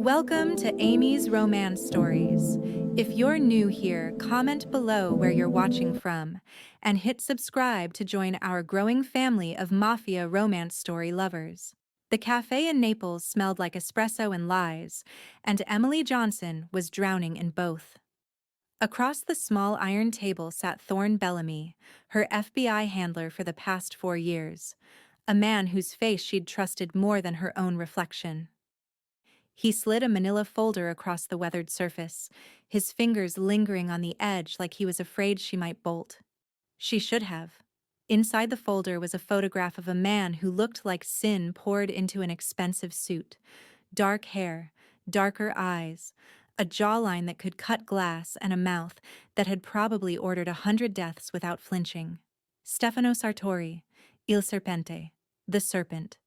Welcome to Amy's Romance Stories. If you're new here, comment below where you're watching from and hit subscribe to join our growing family of Mafia romance story lovers. The cafe in Naples smelled like espresso and lies, and Emily Johnson was drowning in both. Across the small iron table sat Thorne Bellamy, her FBI handler for the past 4 years, a man whose face she'd trusted more than her own reflection. He slid a manila folder across the weathered surface, his fingers lingering on the edge like he was afraid she might bolt. She should have. Inside the folder was a photograph of a man who looked like sin poured into an expensive suit. Dark hair, darker eyes, a jawline that could cut glass, and a mouth that had probably ordered 100 deaths without flinching. Stefano Sartori, Il Serpente, the Serpent.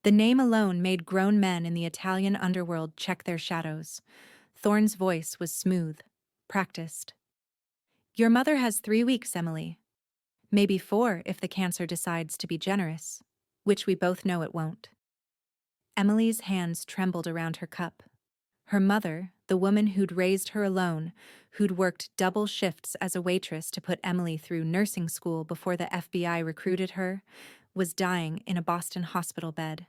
The name alone made grown men in the Italian underworld check their shadows. Thorne's voice was smooth, practiced. Your mother has 3 weeks, Emily. Maybe 4 if the cancer decides to be generous, which we both know it won't. Emily's hands trembled around her cup. Her mother, the woman who'd raised her alone, who'd worked double shifts as a waitress to put Emily through nursing school before the FBI recruited her, was dying in a Boston hospital bed.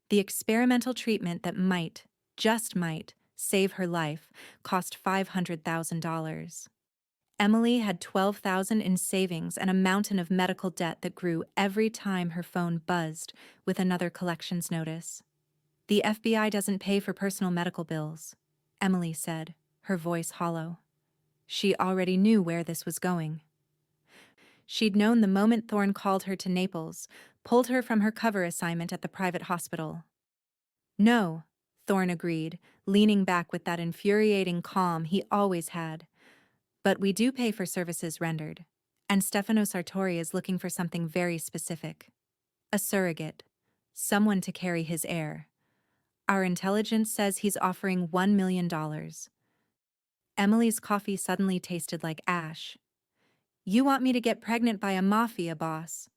The experimental treatment that might, just might, save her life cost $500,000. Emily had $12,000 in savings and a mountain of medical debt that grew every time her phone buzzed with another collections notice. The FBI doesn't pay for personal medical bills, Emily said, her voice hollow. She already knew where this was going. She'd known the moment Thorne called her to Naples, pulled her from her cover assignment at the private hospital. No, Thorne agreed, leaning back with that infuriating calm he always had. But we do pay for services rendered, and Stefano Sartori is looking for something very specific. A surrogate, someone to carry his heir. Our intelligence says he's offering $1 million. Emily's coffee suddenly tasted like ash. You want me to get pregnant by a mafia boss?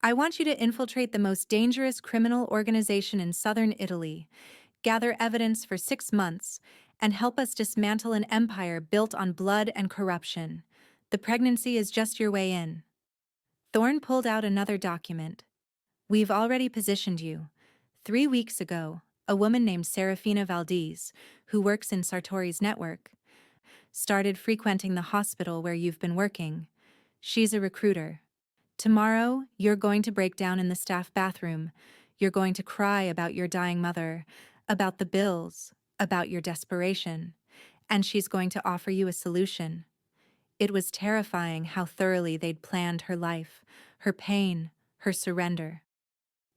I want you to infiltrate the most dangerous criminal organization in southern Italy, gather evidence for 6 months, and help us dismantle an empire built on blood and corruption. The pregnancy is just your way in. Thorne pulled out another document. We've already positioned you. 3 weeks ago, a woman named Serafina Valdez, who works in Sartori's network, started frequenting the hospital where you've been working. She's a recruiter. Tomorrow, you're going to break down in the staff bathroom. You're going to cry about your dying mother, about the bills, about your desperation, and she's going to offer you a solution. It was terrifying how thoroughly they'd planned her life, her pain, her surrender.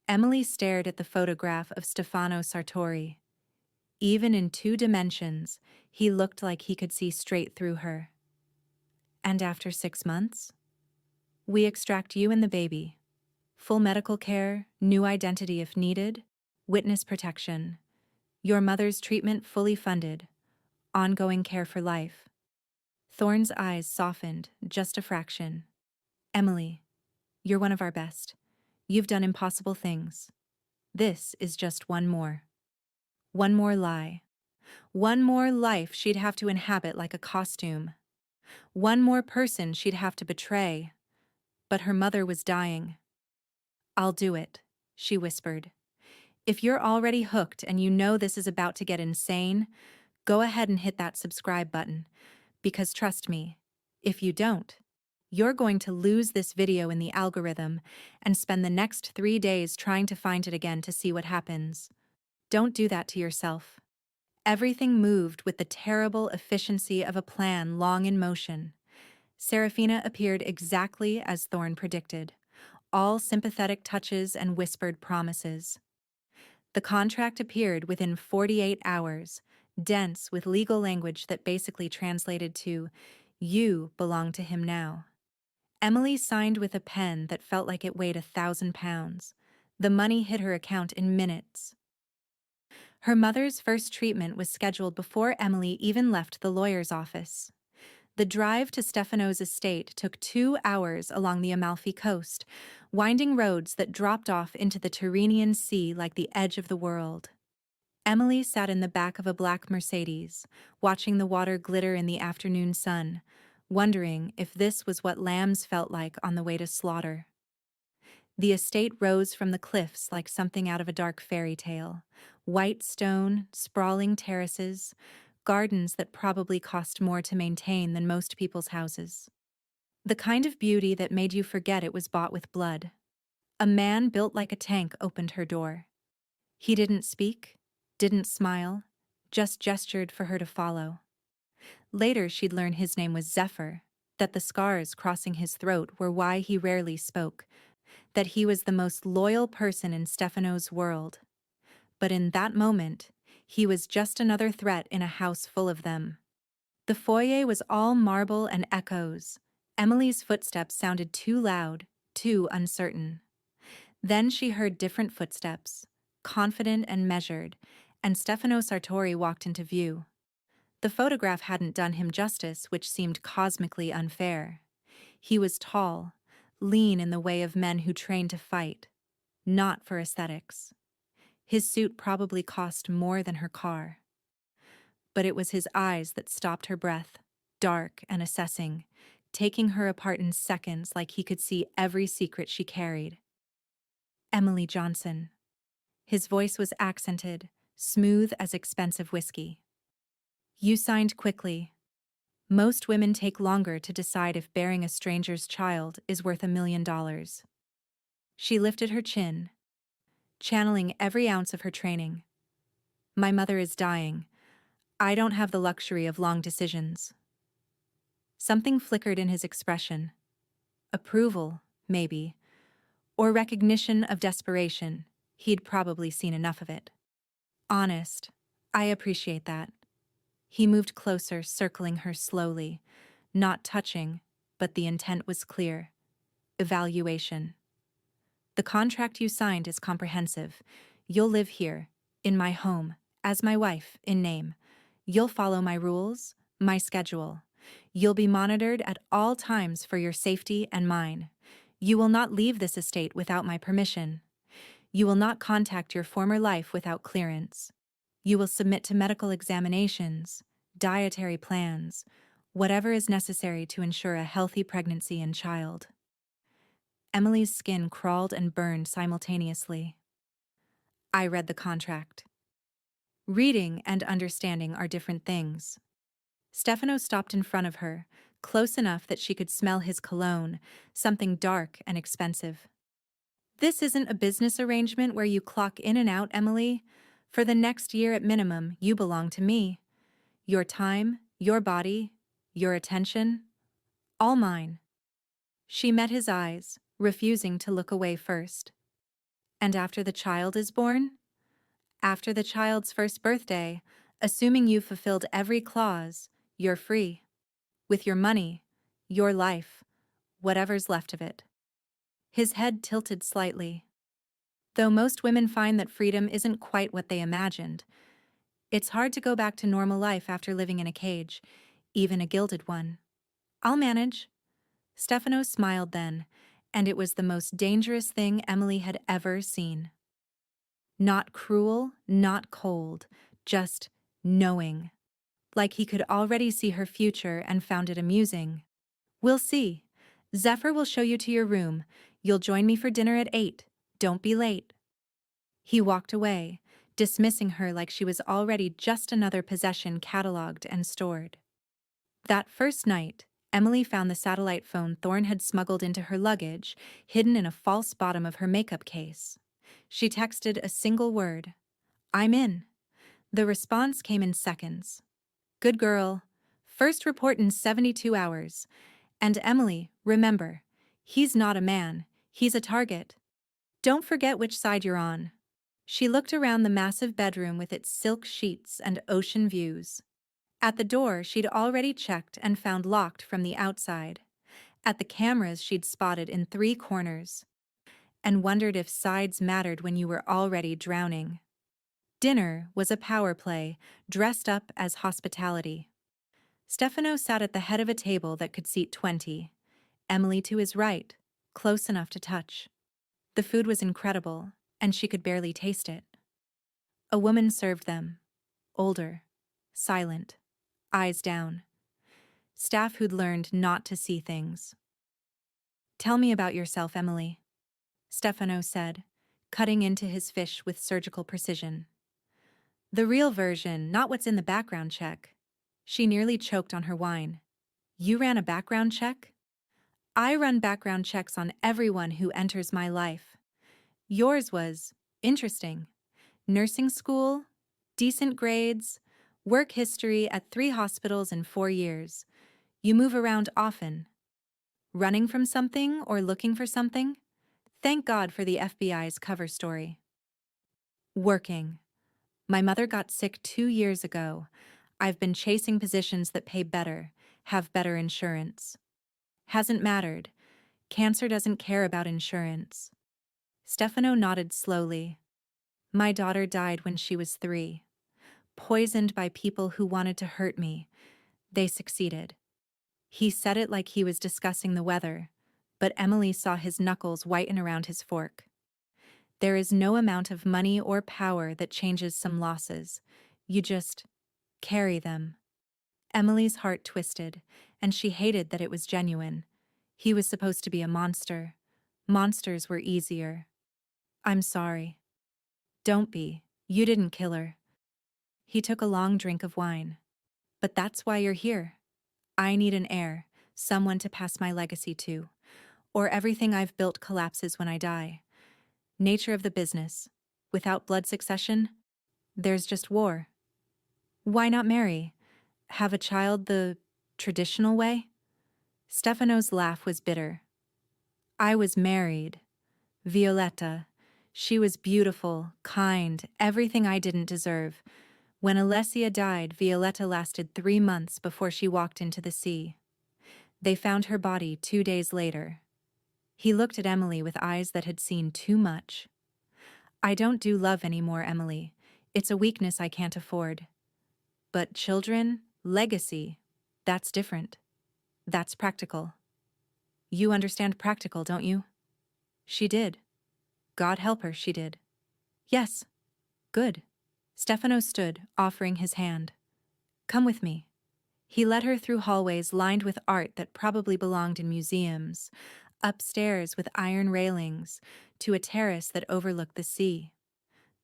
Emily stared at the photograph of Stefano Sartori. Even in 2 dimensions, he looked like he could see straight through her. And after 6 months? We extract you and the baby. Full medical care, new identity if needed, witness protection. Your mother's treatment fully funded. Ongoing care for life. Thorne's eyes softened, just a fraction. Emily, you're one of our best. You've done impossible things. This is just one more. One more lie. One more life she'd have to inhabit like a costume. One more person she'd have to betray. But her mother was dying. I'll do it, she whispered. If you're already hooked and you know this is about to get insane, go ahead and hit that subscribe button, because trust me, if you don't, you're going to lose this video in the algorithm and spend the next 3 days trying to find it again to see what happens. Don't do that to yourself. Everything moved with the terrible efficiency of a plan long in motion. Serafina appeared exactly as Thorne predicted, all sympathetic touches and whispered promises. The contract appeared within 48 hours, dense with legal language that basically translated to, "You belong to him now." Emily signed with a pen that felt like it weighed 1,000 pounds. The money hit her account in minutes. Her mother's first treatment was scheduled before Emily even left the lawyer's office. The drive to Stefano's estate took 2 hours along the Amalfi coast, winding roads that dropped off into the Tyrrhenian Sea like the edge of the world. Emily sat in the back of a black Mercedes, watching the water glitter in the afternoon sun, wondering if this was what lambs felt like on the way to slaughter. The estate rose from the cliffs like something out of a dark fairy tale. White stone, sprawling terraces, gardens that probably cost more to maintain than most people's houses. The kind of beauty that made you forget it was bought with blood. A man built like a tank opened her door. He didn't speak, didn't smile, just gestured for her to follow. Later she'd learn his name was Zephyr, that the scars crossing his throat were why he rarely spoke, that he was the most loyal person in Stefano's world. But in that moment, he was just another threat in a house full of them. The foyer was all marble and echoes. Emily's footsteps sounded too loud, too uncertain. Then she heard different footsteps, confident and measured, and Stefano Sartori walked into view. The photograph hadn't done him justice, which seemed cosmically unfair. He was tall, lean in the way of men who train to fight, not for aesthetics. His suit probably cost more than her car. But it was his eyes that stopped her breath, dark and assessing, taking her apart in seconds like he could see every secret she carried. Emily Johnson. His voice was accented, smooth as expensive whiskey. You signed quickly. Most women take longer to decide if bearing a stranger's child is worth $1 million. She lifted her chin, channeling every ounce of her training. My mother is dying. I don't have the luxury of long decisions. Something flickered in his expression. Approval, maybe, or recognition of desperation. He'd probably seen enough of it. Honest. I appreciate that. He moved closer, circling her slowly, not touching, but the intent was clear. Evaluation. The contract you signed is comprehensive. You'll live here, in my home, as my wife, in name. You'll follow my rules, my schedule. You'll be monitored at all times for your safety and mine. You will not leave this estate without my permission. You will not contact your former life without clearance. You will submit to medical examinations, dietary plans, whatever is necessary to ensure a healthy pregnancy and child. Emily's skin crawled and burned simultaneously. I read the contract. Reading and understanding are different things. Stefano stopped in front of her, close enough that she could smell his cologne, something dark and expensive. This isn't a business arrangement where you clock in and out, Emily. For the next year at minimum, you belong to me. Your time, your body, your attention, all mine. She met his eyes, refusing to look away first. And after the child is born? After the child's first birthday, assuming you've fulfilled every clause, you're free. With your money, your life, whatever's left of it. His head tilted slightly. Though most women find that freedom isn't quite what they imagined, it's hard to go back to normal life after living in a cage, even a gilded one. I'll manage. Stefano smiled then, and it was the most dangerous thing Emily had ever seen. Not cruel, not cold, just knowing. Like he could already see her future and found it amusing. We'll see. Zephyr will show you to your room. You'll join me for dinner at 8. Don't be late. He walked away, dismissing her like she was already just another possession cataloged and stored. That first night, Emily found the satellite phone Thorne had smuggled into her luggage, hidden in a false bottom of her makeup case. She texted a single word, "I'm in." The response came in seconds. Good girl. First report in 72 hours. And Emily, remember, he's not a man, he's a target. Don't forget which side you're on. She looked around the massive bedroom with its silk sheets and ocean views. At the door she'd already checked and found locked from the outside. At the cameras she'd spotted in 3 corners. And wondered if sides mattered when you were already drowning. Dinner was a power play, dressed up as hospitality. Stefano sat at the head of a table that could seat 20. Emily to his right, close enough to touch. The food was incredible, and she could barely taste it. A woman served them, older, silent, eyes down. Staff who'd learned not to see things. Tell me about yourself, Emily, Stefano said, cutting into his fish with surgical precision. The real version, not what's in the background check. She nearly choked on her wine. You ran a background check? I run background checks on everyone who enters my life. Yours was interesting. Nursing school, decent grades, work history at 3 hospitals in 4 years. You move around often. Running from something or looking for something? Thank God for the FBI's cover story. Working. My mother got sick 2 years ago. I've been chasing positions that pay better, have better insurance. Hasn't mattered. Cancer doesn't care about insurance. Stefano nodded slowly. My daughter died when she was 3. Poisoned by people who wanted to hurt me. They succeeded. He said it like he was discussing the weather, but Emily saw his knuckles whiten around his fork. There is no amount of money or power that changes some losses. You just carry them. Emily's heart twisted, and she hated that it was genuine. He was supposed to be a monster. Monsters were easier. I'm sorry. Don't be. You didn't kill her. He took a long drink of wine. But that's why you're here. I need an heir, someone to pass my legacy to. Or everything I've built collapses when I die. Nature of the business. Without blood succession, there's just war. Why not marry? Have a child the traditional way? Stefano's laugh was bitter. I was married. Violetta. She was beautiful, kind, everything I didn't deserve. When Alessia died, Violetta lasted 3 months before she walked into the sea. They found her body 2 days later. He looked at Emily with eyes that had seen too much. I don't do love anymore, Emily. It's a weakness I can't afford. But children, legacy, that's different. That's practical. You understand practical, don't you? She did. God help her, she did. Yes. Good. Stefano stood, offering his hand. Come with me. He led her through hallways lined with art that probably belonged in museums, upstairs with iron railings, to a terrace that overlooked the sea.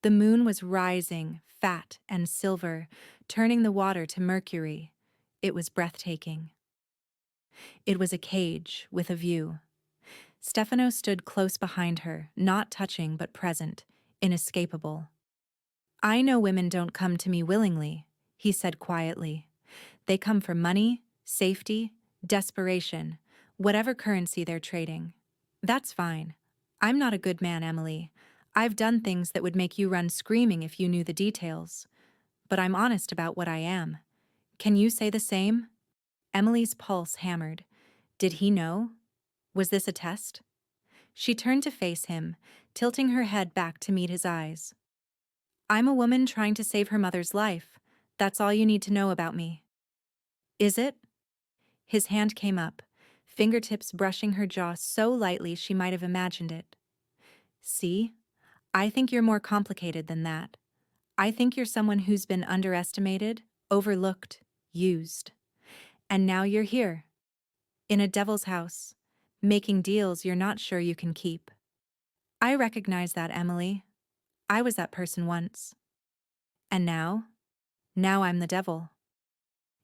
The moon was rising, fat and silver, turning the water to mercury. It was breathtaking. It was a cage with a view. Stefano stood close behind her, not touching but present, inescapable. I know women don't come to me willingly, he said quietly. They come for money, safety, desperation, whatever currency they're trading. That's fine. I'm not a good man, Emily. I've done things that would make you run screaming if you knew the details. But I'm honest about what I am. Can you say the same? Emily's pulse hammered. Did he know? Was this a test? She turned to face him, tilting her head back to meet his eyes. I'm a woman trying to save her mother's life. That's all you need to know about me. Is it? His hand came up, fingertips brushing her jaw so lightly she might have imagined it. See? I think you're more complicated than that. I think you're someone who's been underestimated, overlooked, used. And now you're here, in a devil's house, making deals you're not sure you can keep. I recognize that, Emily. I was that person once. And now? Now I'm the devil.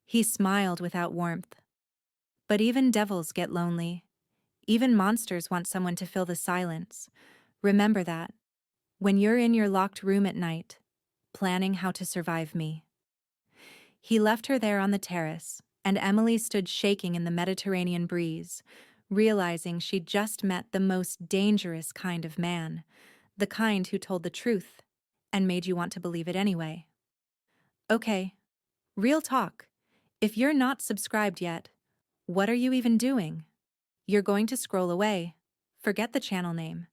He smiled without warmth. But even devils get lonely. Even monsters want someone to fill the silence. Remember that. When you're in your locked room at night, planning how to survive me. He left her there on the terrace, and Emily stood shaking in the Mediterranean breeze, realizing she'd just met the most dangerous kind of man, the kind who told the truth and made you want to believe it anyway. Okay, real talk. If you're not subscribed yet, what are you even doing? You're going to scroll away, forget the channel name,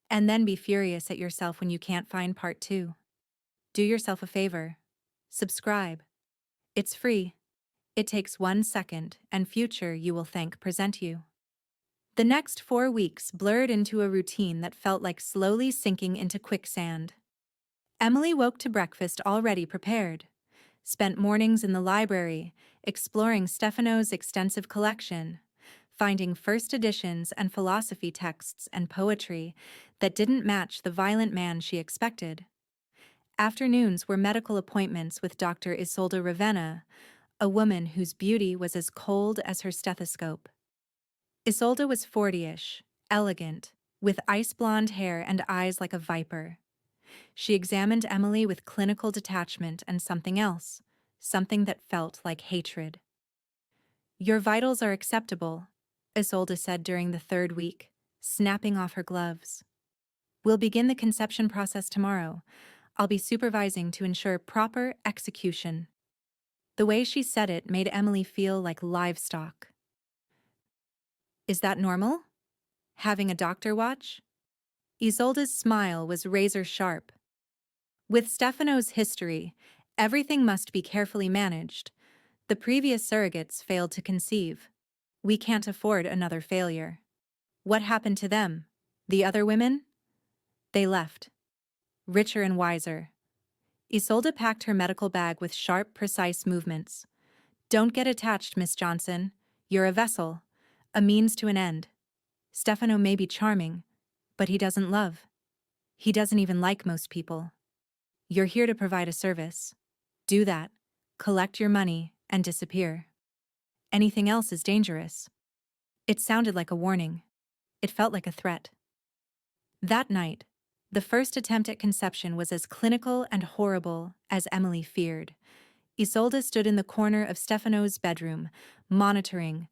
and then be furious at yourself when you can't find part 2. Do yourself a favor. Subscribe. It's free. It takes 1 second, and future you will thank present you. The next 4 weeks blurred into a routine that felt like slowly sinking into quicksand. Emily woke to breakfast already prepared, spent mornings in the library, exploring Stefano's extensive collection, finding first editions and philosophy texts and poetry that didn't match the violent man she expected. Afternoons were medical appointments with Dr. Isolde Ravenna, a woman whose beauty was as cold as her stethoscope. Isolde was 40-ish, elegant, with ice blonde hair and eyes like a viper. She examined Emily with clinical detachment and something else, something that felt like hatred. "Your vitals are acceptable," Isolde said during the third week, snapping off her gloves. "We'll begin the conception process tomorrow. I'll be supervising to ensure proper execution." The way she said it made Emily feel like livestock. "Is that normal? Having a doctor watch?" Isolde's smile was razor sharp. "With Stefano's history, everything must be carefully managed. The previous surrogates failed to conceive. We can't afford another failure." "What happened to them? The other women?" "They left. Richer and wiser." Isolde packed her medical bag with sharp, precise movements. "Don't get attached, Miss Johnson. You're a vessel, a means to an end. Stefano may be charming, but he doesn't love. He doesn't even like most people. You're here to provide a service. Do that, collect your money, and disappear. Anything else is dangerous." It sounded like a warning. It felt like a threat. That night, the first attempt at conception was as clinical and horrible as Emily feared. Isolde stood in the corner of Stefano's bedroom, monitoring,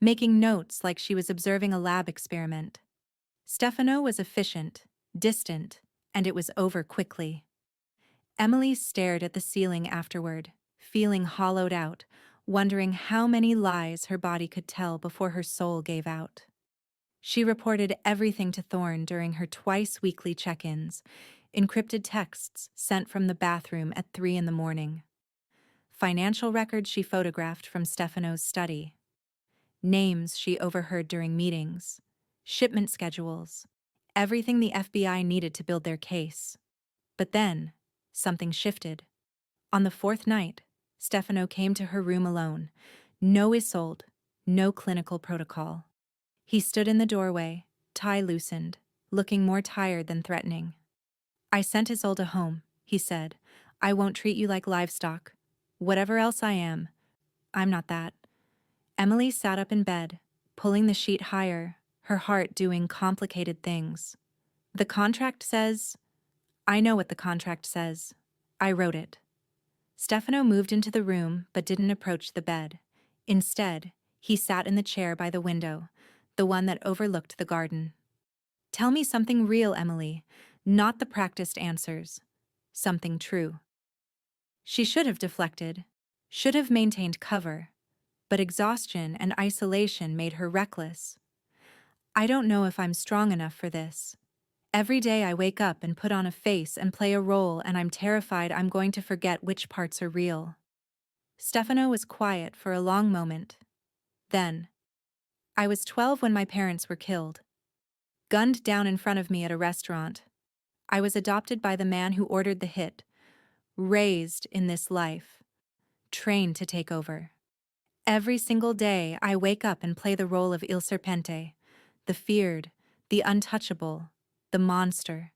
making notes like she was observing a lab experiment. Stefano was efficient, distant, and it was over quickly. Emily stared at the ceiling afterward, feeling hollowed out, wondering how many lies her body could tell before her soul gave out. She reported everything to Thorne during her twice-weekly check-ins, encrypted texts sent from the bathroom at 3 in the morning. Financial records she photographed from Stefano's study. Names she overheard during meetings. Shipment schedules. Everything the FBI needed to build their case. But then, something shifted. On the fourth night, Stefano came to her room alone. No Isolde, no clinical protocol. He stood in the doorway, tie loosened, looking more tired than threatening. "I sent Isolde home," he said. "I won't treat you like livestock. Whatever else I am, I'm not that." Emily sat up in bed, pulling the sheet higher, her heart doing complicated things. "The contract says—" "I know what the contract says. I wrote it." Stefano moved into the room but didn't approach the bed. Instead, he sat in the chair by the window, the one that overlooked the garden. "Tell me something real, Emily, not the practiced answers. Something true." She should have deflected, should have maintained cover, but exhaustion and isolation made her reckless. "I don't know if I'm strong enough for this. Every day I wake up and put on a face and play a role, and I'm terrified I'm going to forget which parts are real." Stefano was quiet for a long moment. Then, "I was 12 when my parents were killed. Gunned down in front of me at a restaurant. I was adopted by the man who ordered the hit, raised in this life, trained to take over. Every single day I wake up and play the role of Il Serpente, the feared, the untouchable, the monster.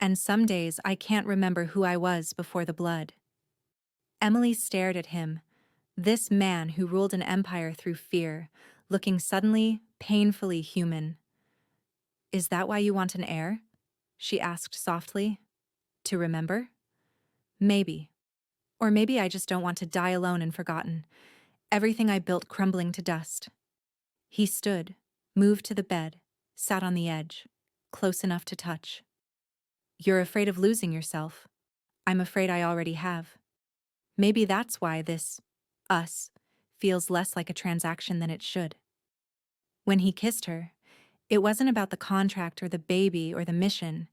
And some days I can't remember who I was before the blood." Emily stared at him, this man who ruled an empire through fear, looking suddenly, painfully human. "Is that why you want an heir?" she asked softly. "To remember?" "Maybe. Or maybe I just don't want to die alone and forgotten. Everything I built crumbling to dust." He stood, moved to the bed, sat on the edge, close enough to touch. "You're afraid of losing yourself. I'm afraid I already have. Maybe that's why this, us, feels less like a transaction than it should." When he kissed her, it wasn't about the contract or the baby or the mission.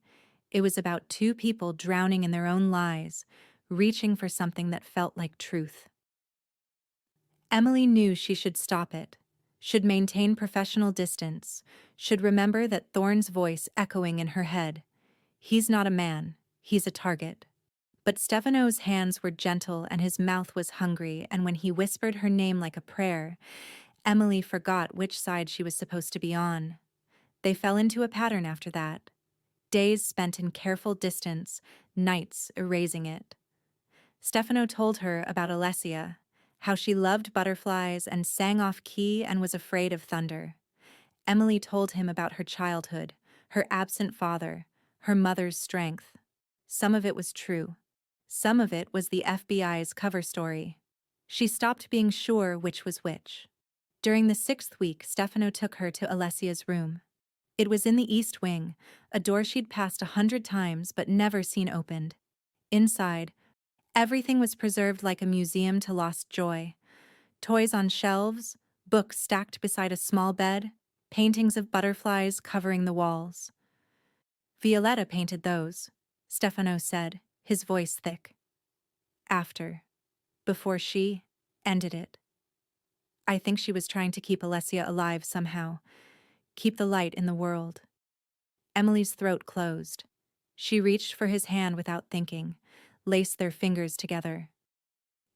It was about two people drowning in their own lies, reaching for something that felt like truth. Emily knew she should stop it, should maintain professional distance, should remember that Thorne's voice echoing in her head. "He's not a man. He's a target. But Stefano's hands were gentle and his mouth was hungry, and when he whispered her name like a prayer, Emily forgot which side she was supposed to be on. They fell into a pattern after that. Days spent in careful distance, nights erasing it. Stefano told her about Alessia, how she loved butterflies and sang off key and was afraid of thunder. Emily told him about her childhood, her absent father, her mother's strength. Some of it was true. Some of it was the FBI's cover story. She stopped being sure which was which. During the 6th week, Stefano took her to Alessia's room. It was in the East Wing, a door she'd passed 100 times but never seen opened. Inside, everything was preserved like a museum to lost joy. Toys on shelves, books stacked beside a small bed, paintings of butterflies covering the walls. Violetta painted those, Stefano said, his voice thick. Before she ended it. I think she was trying to keep Alessia alive somehow, keep the light in the world. Emily's throat closed. She reached for his hand without thinking, laced their fingers together.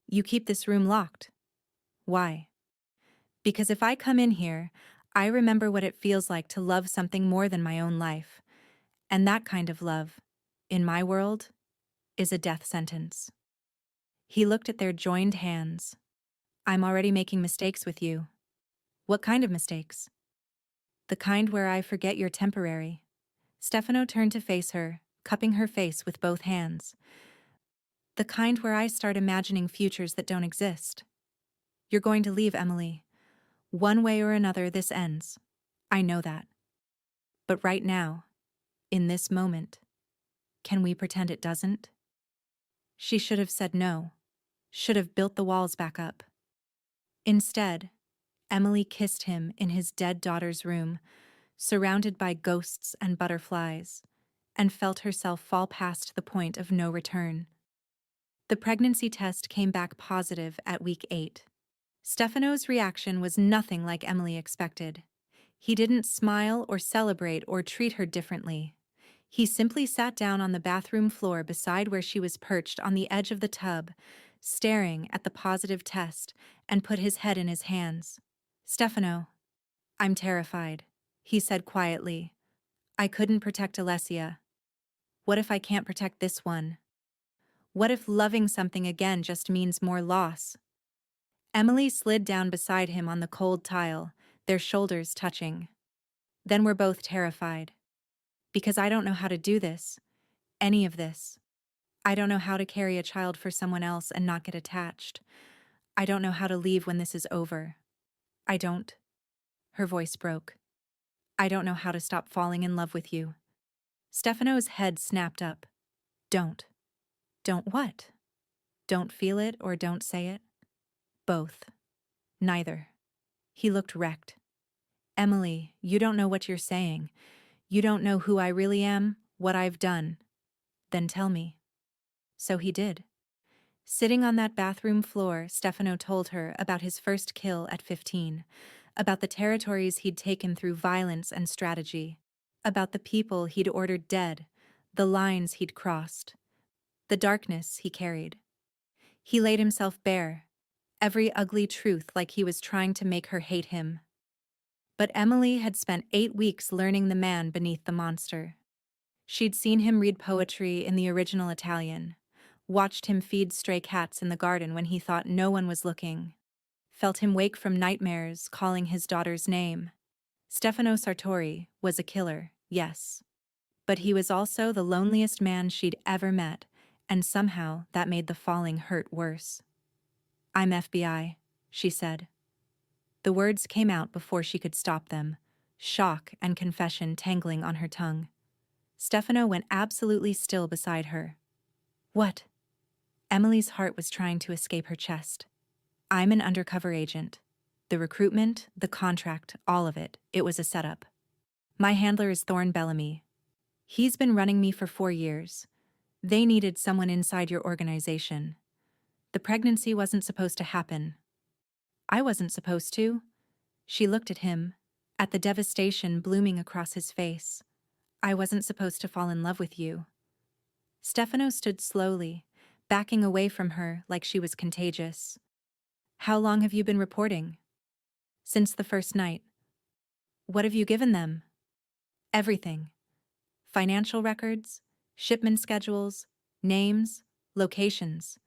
You keep this room locked. Why? Because if I come in here, I remember what it feels like to love something more than my own life. And that kind of love, in my world, is a death sentence. He looked at their joined hands. I'm already making mistakes with you. What kind of mistakes? The kind where I forget you're temporary. Stefano turned to face her, cupping her face with both hands. The kind where I start imagining futures that don't exist. You're going to leave, Emily. One way or another, this ends. I know that. But right now, in this moment, can we pretend it doesn't? She should have said no, should have built the walls back up. Instead, Emily kissed him in his dead daughter's room, surrounded by ghosts and butterflies, and felt herself fall past the point of no return. The pregnancy test came back positive at week 8. Stefano's reaction was nothing like Emily expected. He didn't smile or celebrate or treat her differently. He simply sat down on the bathroom floor beside where she was perched on the edge of the tub, staring at the positive test, and put his head in his hands. Stefano, I'm terrified, he said quietly. I couldn't protect Alessia. What if I can't protect this one? What if loving something again just means more loss? Emily slid down beside him on the cold tile, their shoulders touching. Then we're both terrified. Because I don't know how to do this. Any of this. I don't know how to carry a child for someone else and not get attached. I don't know how to leave when this is over. I don't. Her voice broke. I don't know how to stop falling in love with you. Stefano's head snapped up. Don't. Don't what? Don't feel it or don't say it? Both. Neither. He looked wrecked. Emily, you don't know what you're saying. You don't know who I really am, what I've done. Then tell me. So he did. Sitting on that bathroom floor, Stefano told her about his first kill at 15, about the territories he'd taken through violence and strategy, about the people he'd ordered dead, the lines he'd crossed, the darkness he carried. He laid himself bare, every ugly truth like he was trying to make her hate him. But Emily had spent 8 weeks learning the man beneath the monster. She'd seen him read poetry in the original Italian, watched him feed stray cats in the garden when he thought no one was looking, felt him wake from nightmares calling his daughter's name. Stefano Sartori was a killer, yes. But he was also the loneliest man she'd ever met, and somehow that made the falling hurt worse. I'm FBI, she said. The words came out before she could stop them, shock and confession tangling on her tongue. Stefano went absolutely still beside her. What? Emily's heart was trying to escape her chest. I'm an undercover agent. The recruitment, the contract, all of it, it was a setup. My handler is Thorne Bellamy. He's been running me for 4 years. They needed someone inside your organization. The pregnancy wasn't supposed to happen. I wasn't supposed to. She looked at him, at the devastation blooming across his face. I wasn't supposed to fall in love with you. Stefano stood slowly, backing away from her like she was contagious. How long have you been reporting? Since the first night. What have you given them? Everything. Financial records, shipment schedules, names, locations.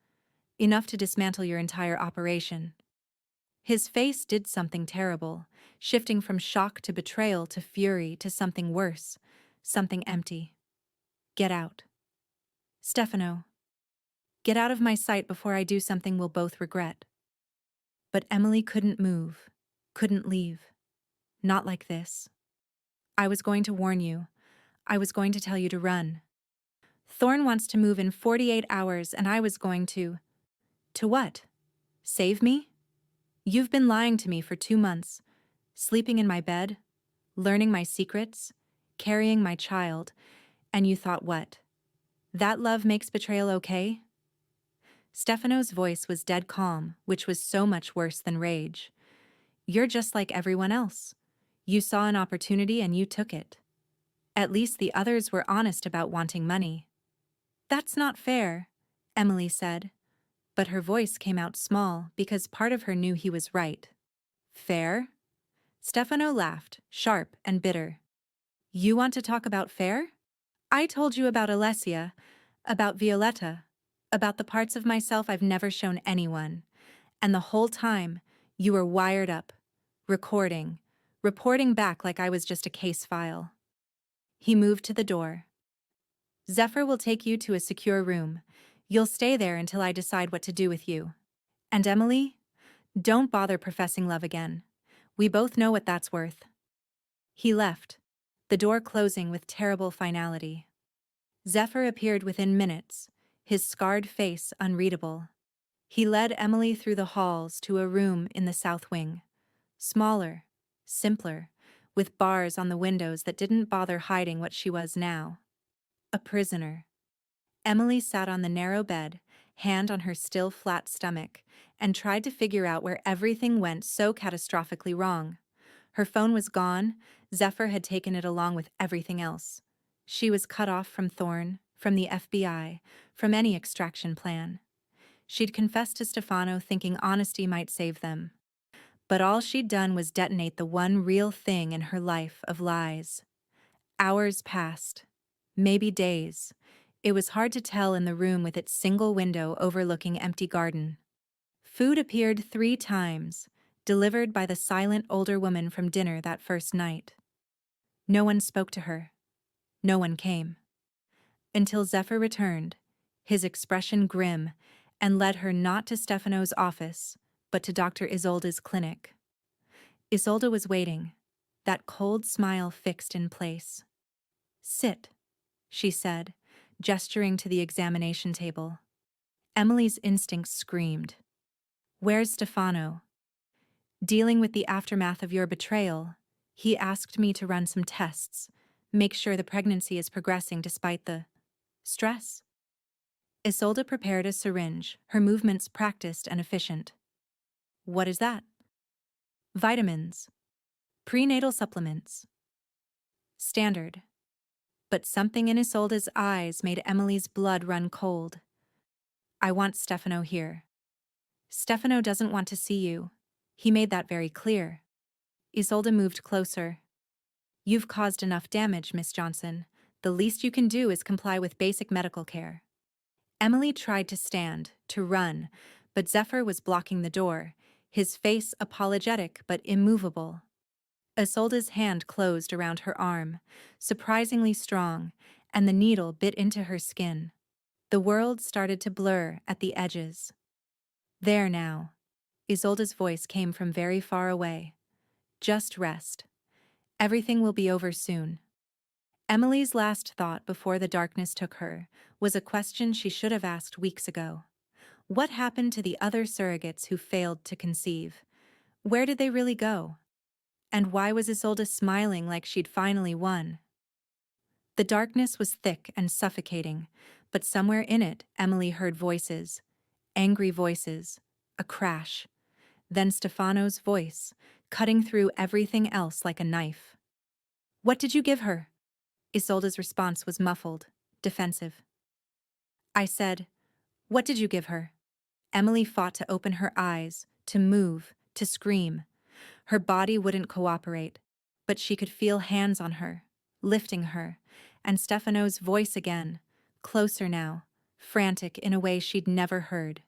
Enough to dismantle your entire operation. His face did something terrible, shifting from shock to betrayal to fury to something worse, something empty. Get out. Stefano. Get out of my sight before I do something we'll both regret. But Emily couldn't move, couldn't leave. Not like this. I was going to warn you. I was going to tell you to run. Thorne wants to move in 48 hours and I was going to... To what? Save me? You've been lying to me for 2 months, sleeping in my bed, learning my secrets, carrying my child, and you thought what? That love makes betrayal okay? Stefano's voice was dead calm, which was so much worse than rage. You're just like everyone else. You saw an opportunity and you took it. At least the others were honest about wanting money. That's not fair, Emily said, but her voice came out small because part of her knew he was right. Fair? Stefano laughed, sharp and bitter. You want to talk about fair? I told you about Alessia, about Violetta, about the parts of myself I've never shown anyone. And the whole time, you were wired up, recording, reporting back like I was just a case file. He moved to the door. Zephyr will take you to a secure room. You'll stay there until I decide what to do with you. And Emily, don't bother professing love again. We both know what that's worth. He left, the door closing with terrible finality. Zephyr appeared within minutes, his scarred face unreadable. He led Emily through the halls to a room in the south wing. Smaller, simpler, with bars on the windows that didn't bother hiding what she was now. A prisoner. Emily sat on the narrow bed, hand on her still flat stomach, and tried to figure out where everything went so catastrophically wrong. Her phone was gone. Zephyr had taken it along with everything else. She was cut off from Thorne, from the FBI, from any extraction plan. She'd confessed to Stefano thinking honesty might save them. But all she'd done was detonate the one real thing in her life of lies. Hours passed. Maybe days. It was hard to tell in the room with its single window overlooking empty garden. Food appeared 3 times, delivered by the silent older woman from dinner that first night. No one spoke to her. No one came. Until Zephyr returned, his expression grim, and led her not to Stefano's office, but to Dr. Isolde's clinic. Isolde was waiting, that cold smile fixed in place. Sit, she said, gesturing to the examination table. Emily's instincts screamed. Where's Stefano? Dealing with the aftermath of your betrayal, he asked me to run some tests, make sure the pregnancy is progressing despite the stress. Isolde prepared a syringe, her movements practiced and efficient. What is that? Vitamins. Prenatal supplements. Standard. But something in Isolde's eyes made Emily's blood run cold. I want Stefano here. Stefano doesn't want to see you. He made that very clear. Isolde moved closer. You've caused enough damage, Miss Johnson. The least you can do is comply with basic medical care. Emily tried to stand, to run, but Zephyr was blocking the door, his face apologetic but immovable. Isolde's hand closed around her arm, surprisingly strong, and the needle bit into her skin. The world started to blur at the edges. There now. Isolde's voice came from very far away. Just rest. Everything will be over soon. Emily's last thought before the darkness took her was a question she should have asked weeks ago. What happened to the other surrogates who failed to conceive? Where did they really go? And why was Isolde smiling like she'd finally won? The darkness was thick and suffocating, but somewhere in it, Emily heard voices. Angry voices. A crash. Then Stefano's voice, cutting through everything else like a knife. What did you give her? Isolde's response was muffled, defensive. I said, "What did you give her?" Emily fought to open her eyes, to move, to scream. Her body wouldn't cooperate, but she could feel hands on her, lifting her, and Stefano's voice again, closer now, frantic in a way she'd never heard.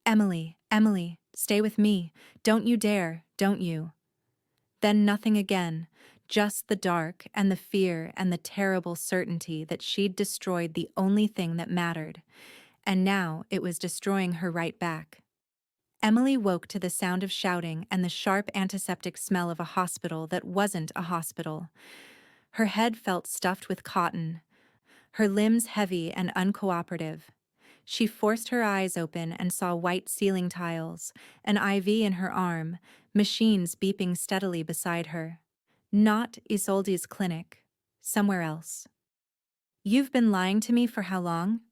"Emily, Emily, stay with me. Don't you dare, don't you." Then nothing again, just the dark and the fear and the terrible certainty that she'd destroyed the only thing that mattered, and now it was destroying her right back. Emily woke to the sound of shouting and the sharp antiseptic smell of a hospital that wasn't a hospital. Her head felt stuffed with cotton, her limbs heavy and uncooperative. She forced her eyes open and saw white ceiling tiles, an IV in her arm, machines beeping steadily beside her. Not Isolde's clinic. Somewhere else. "You've been lying to me for how long?"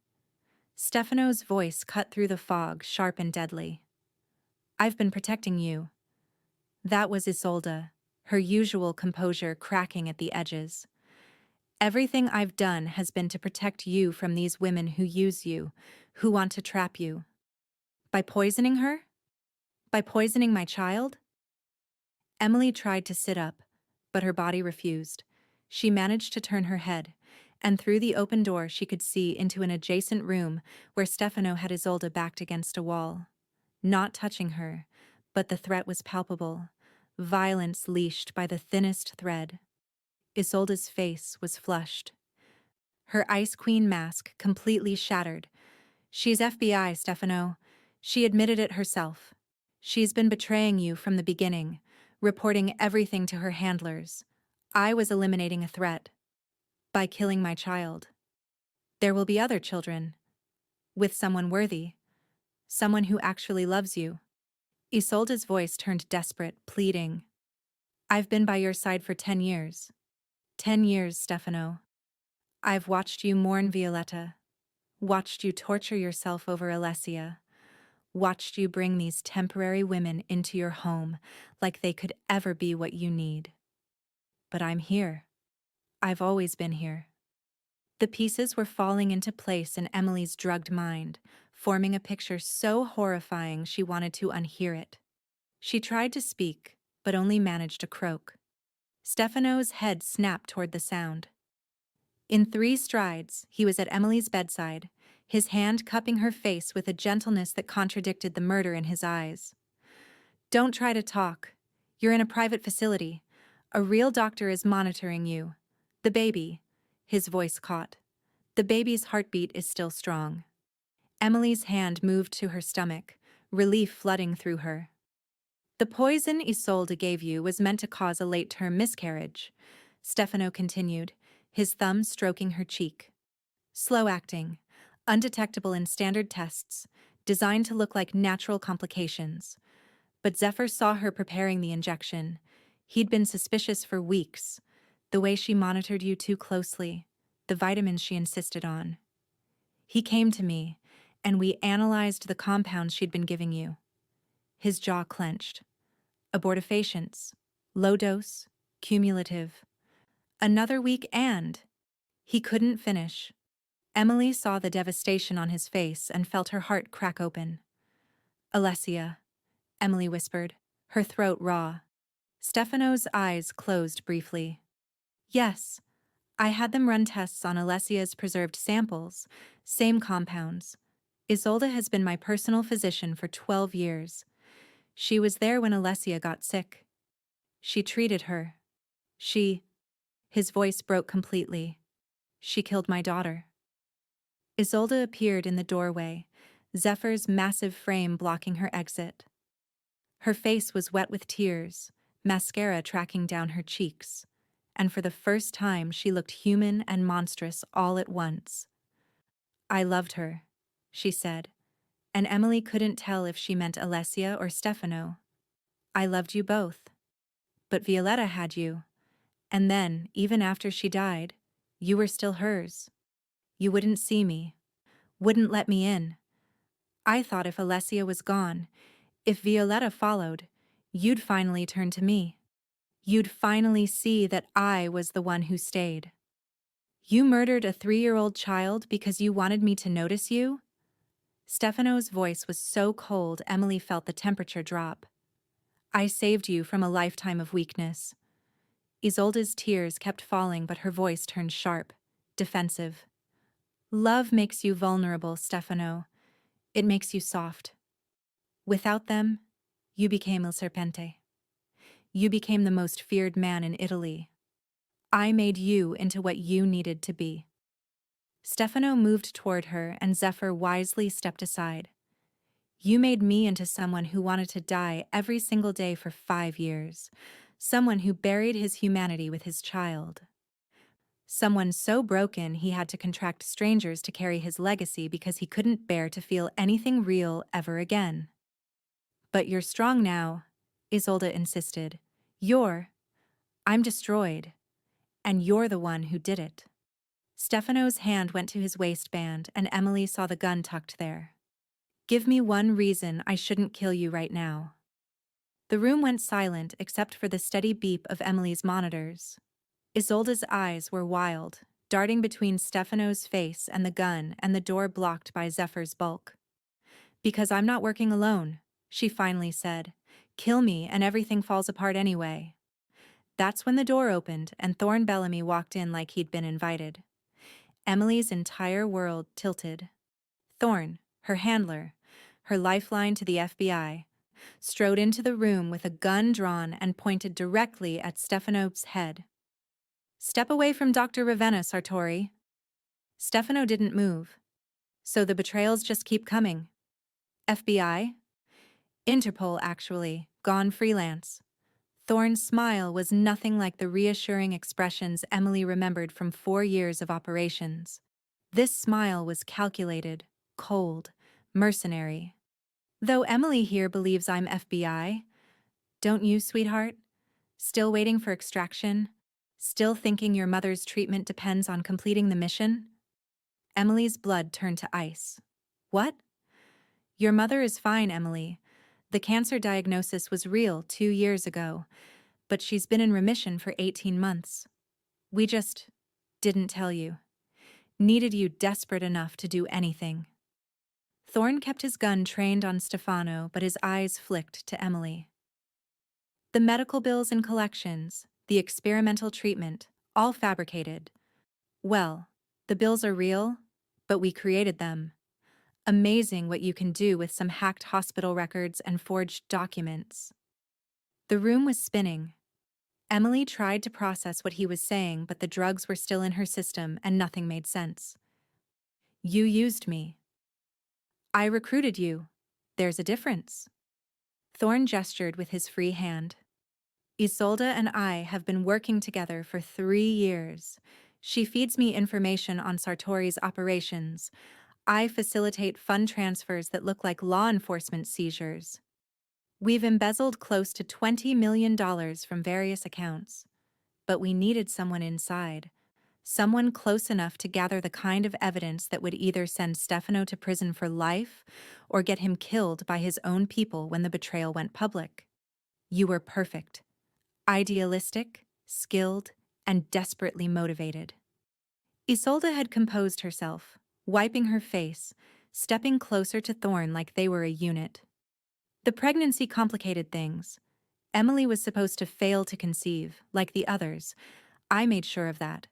Stefano's voice cut through the fog, sharp and deadly. "I've been protecting you." That was Isolde, her usual composure cracking at the edges. "Everything I've done has been to protect you from these women who use you, who want to trap you." "By poisoning her? By poisoning my child?" Emily tried to sit up, but her body refused. She managed to turn her head, and through the open door she could see into an adjacent room where Stefano had Isolde backed against a wall. Not touching her, but the threat was palpable, violence leashed by the thinnest thread. Isolde's face was flushed. Her Ice Queen mask completely shattered. "She's FBI, Stefano. She admitted it herself. She's been betraying you from the beginning, reporting everything to her handlers. I was eliminating a threat. By killing my child. There will be other children. With someone worthy. Someone who actually loves you." Isolde's voice turned desperate, pleading. "I've been by your side for 10 years. 10 years, Stefano. I've watched you mourn Violetta. Watched you torture yourself over Alessia. Watched you bring these temporary women into your home like they could ever be what you need. But I'm here. I've always been here." The pieces were falling into place in Emily's drugged mind, forming a picture so horrifying she wanted to unhear it. She tried to speak, but only managed to croak. Stefano's head snapped toward the sound. In 3 strides, he was at Emily's bedside, his hand cupping her face with a gentleness that contradicted the murder in his eyes. "Don't try to talk. You're in a private facility. A real doctor is monitoring you. The baby," his voice caught. "The baby's heartbeat is still strong." Emily's hand moved to her stomach, relief flooding through her. "The poison Isolde gave you was meant to cause a late-term miscarriage," Stefano continued, his thumb stroking her cheek. "Slow-acting, undetectable in standard tests, designed to look like natural complications. But Zephyr saw her preparing the injection. He'd been suspicious for weeks. The way she monitored you too closely, the vitamins she insisted on. He came to me, and we analyzed the compounds she'd been giving you." His jaw clenched. "Abortifacients. Low dose. Cumulative. Another week and—" He couldn't finish. Emily saw the devastation on his face and felt her heart crack open. "Alessia," Emily whispered, her throat raw. Stefano's eyes closed briefly. "Yes, I had them run tests on Alessia's preserved samples, same compounds. Isolde has been my personal physician for 12 years. She was there when Alessia got sick. She treated her. She—" His voice broke completely. "She killed my daughter." Isolde appeared in the doorway, Zephyr's massive frame blocking her exit. Her face was wet with tears, mascara tracking down her cheeks, and for the first time she looked human and monstrous all at once. "I loved her," she said, and Emily couldn't tell if she meant Alessia or Stefano. "I loved you both. But Violetta had you. And then, even after she died, you were still hers. You wouldn't see me, wouldn't let me in. I thought if Alessia was gone, if Violetta followed, you'd finally turn to me. You'd finally see that I was the one who stayed." You murdered a 3-year-old child because you wanted me to notice you? Stefano's voice was so cold Emily felt the temperature drop. I saved you from a lifetime of weakness. Isolde's tears kept falling, but her voice turned sharp, defensive. Love makes you vulnerable, Stefano. It makes you soft. Without them, you became Il Serpente. You became the most feared man in Italy. I made you into what you needed to be. Stefano moved toward her, and Zephyr wisely stepped aside. You made me into someone who wanted to die every single day for 5 years. Someone who buried his humanity with his child. Someone so broken he had to contract strangers to carry his legacy because he couldn't bear to feel anything real ever again. But you're strong now, Isolde insisted. I'm destroyed. And you're the one who did it. Stefano's hand went to his waistband, and Emily saw the gun tucked there. Give me one reason I shouldn't kill you right now. The room went silent except for the steady beep of Emily's monitors. Isolde's eyes were wild, darting between Stefano's face and the gun and the door blocked by Zephyr's bulk. Because I'm not working alone, she finally said. Kill me and everything falls apart anyway. That's when the door opened and Thorne Bellamy walked in like he'd been invited. Emily's entire world tilted. Thorne, her handler, her lifeline to the FBI, strode into the room with a gun drawn and pointed directly at Stefano's head. Step away from Dr. Ravenna, Sartori. Stefano didn't move. So the betrayals just keep coming. FBI? Interpol, actually, gone freelance. Thorne's smile was nothing like the reassuring expressions Emily remembered from 4 years of operations. This smile was calculated, cold, mercenary. Though Emily here believes I'm FBI, don't you, sweetheart? Still waiting for extraction? Still thinking your mother's treatment depends on completing the mission? Emily's blood turned to ice. What? Your mother is fine, Emily. The cancer diagnosis was real 2 years ago, but she's been in remission for 18 months. We just didn't tell you. Needed you desperate enough to do anything. Thorne kept his gun trained on Stefano, but his eyes flicked to Emily. The medical bills and collections, the experimental treatment, all fabricated. Well, the bills are real, but we created them. Amazing what you can do with some hacked hospital records and forged documents. The room was spinning. Emily tried to process what he was saying, but the drugs were still in her system and nothing made sense. You used me. I recruited you. There's a difference. Thorne gestured with his free hand. Isolde and I have been working together for 3 years. She feeds me information on Sartori's operations. I facilitate fund transfers that look like law enforcement seizures. We've embezzled close to $20 million from various accounts. But we needed someone inside. Someone close enough to gather the kind of evidence that would either send Stefano to prison for life or get him killed by his own people when the betrayal went public. You were perfect. Idealistic, skilled, and desperately motivated. Isolde had composed herself, wiping her face, stepping closer to Thorne like they were a unit. The pregnancy complicated things. Emily was supposed to fail to conceive, like the others. I made sure of that.